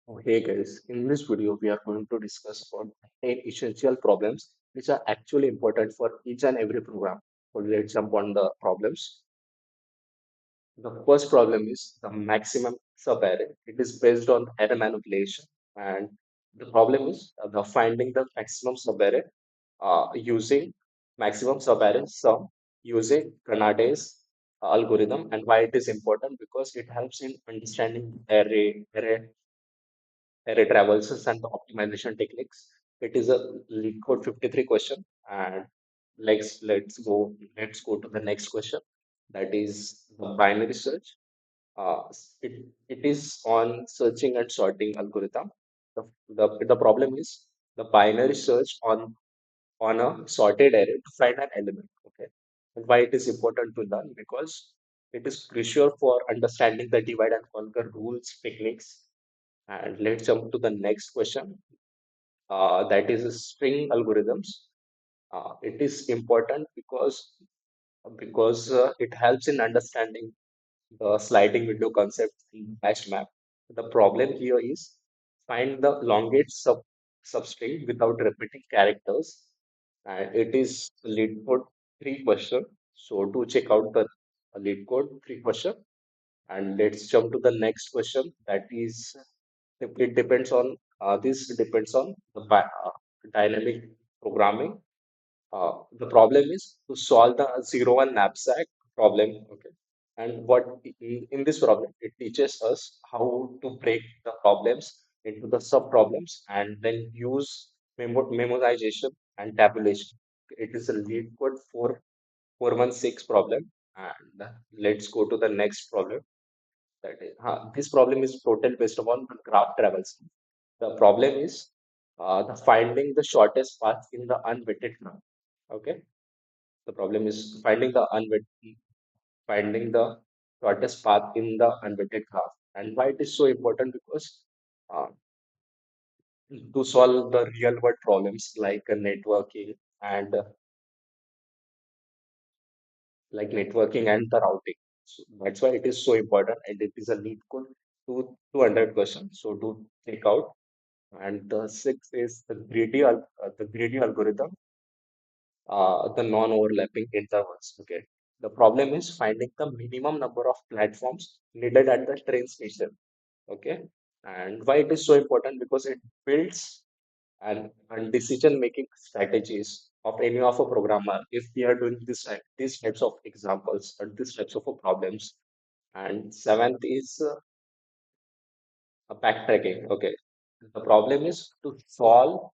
Oh, hey guys, in this video we are going to discuss about 10 essential problems which are actually important for each and every program. So let's jump on the problems. The first problem is the maximum subarray. It is based on array manipulation, and the problem is the finding the maximum subarray using maximum subarray sum using Granades algorithm. And why it is important, because it helps in understanding array traverses and the optimization techniques. It is a lead code 53 question, and let's go to the next question. That is the binary search. Uh, it is on searching and sorting algorithm. The problem is the binary search on a sorted array to find an element. Okay, and why it is important to learn, because it is crucial for understanding the divide and conquer rules techniques. And let's jump to the next question. That is string algorithms. It is important because it helps in understanding the sliding window concept in hash map. The problem here is find the longest substring without repeating characters, and it is lead code three question. So to check out the lead code three question, and let's jump to the next question. That is, it depends on this depends on the dynamic programming. The problem is to solve the zero one knapsack problem. Okay, and in this problem it teaches us how to break the problems into the sub problems and then use memorization and tabulation. It is a lead code for 416 problem, and let's go to the next problem. That is, this problem is totally based upon the graph travels. The problem is the finding the shortest path in the unweighted graph. Okay, the problem is finding the shortest path in the unweighted graph. And why it is so important? Because uh, to solve the real world problems like networking and the routing. So that's why it is so important, and it is a lead code to 200 questions. So to take out. And the sixth is the greedy algorithm, the non-overlapping intervals. Okay. The problem is finding the minimum number of platforms needed at the train station. Okay. And why it is so important? Because it builds and decision-making strategies of any of a programmer if we are doing these types of examples or these types of problems. And seventh is backtracking. Okay. The problem is to solve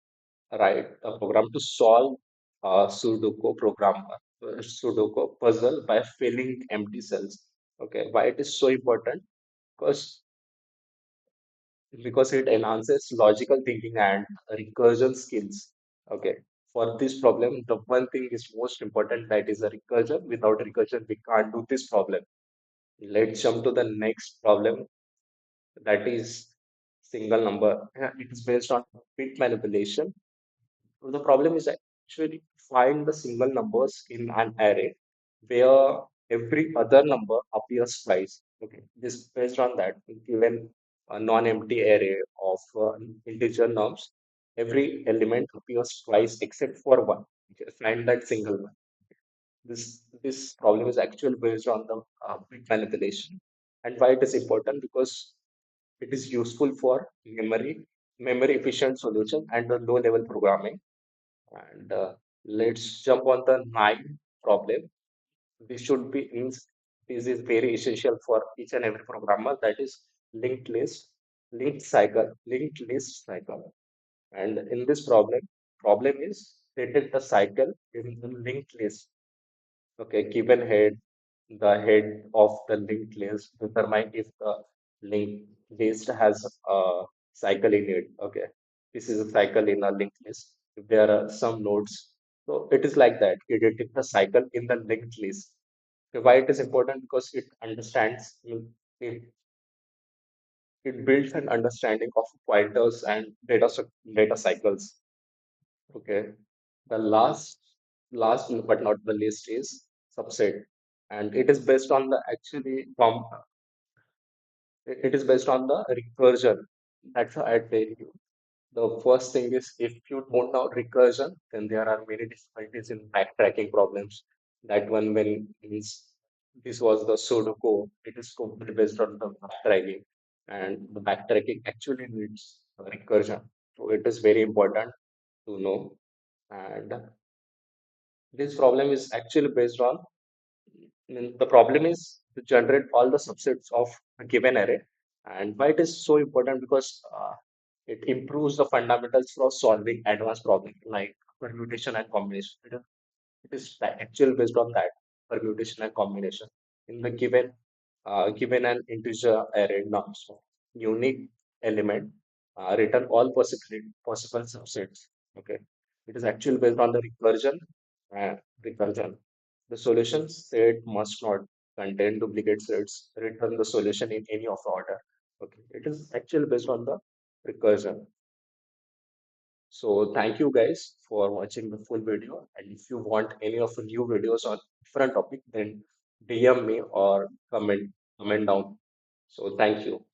right a program to solve a Sudoku puzzle by filling empty cells. Okay, why it is so important? Because it enhances logical thinking and recursion skills. Okay, for this problem, the one thing is most important, that is a recursion. Without recursion, we can't do this problem. Let's jump to the next problem. That is single number. Yeah, it is based on bit manipulation. So the problem is actually find the single numbers in an array where every other number appears twice. Okay, this based on that, given a non-empty array of integer nums, every element appears twice except for one. Okay, find that single one. This problem is actually based on the bit manipulation. And why it is important? Because it is useful for memory efficient solution and the low level programming. And let's jump on the ninth problem. This should be in, this is very essential for each and every programmer. That is linked list cycle. And in this problem is stated the cycle in the linked list. Okay, given the head of the linked list determine if the linked list has a cycle in it. Okay, this is a cycle in a linked list. If there are some nodes, so it is like that. It detects the cycle in the linked list. Okay, why it is important? Because it understands it, it builds an understanding of pointers and data cycles. Okay, the last but not the least is subset, and it is based on the actually it is based on the recursion. That's why I tell you. The first thing is if you don't know recursion, then there are many difficulties in backtracking problems. That one when means this was the pseudocode, it is completely based on the backtracking, and the backtracking actually needs recursion. So it is very important to know. And this problem is actually based on the problem is to generate all the subsets of a given array. And why it is so important because it improves the fundamentals for solving advanced problems like permutation and combination. It is actually based on that permutation and combination. In the given an integer array norms, unique element, return all possible subsets. Okay, it is actually based on the recursion. The solution set must not contain duplicate sets. Return the solution in any of the order. Okay, it is actually based on the recursion. So thank you guys for watching the full video. And if you want any of the new videos on different topic, then DM me or comment down. So thank you.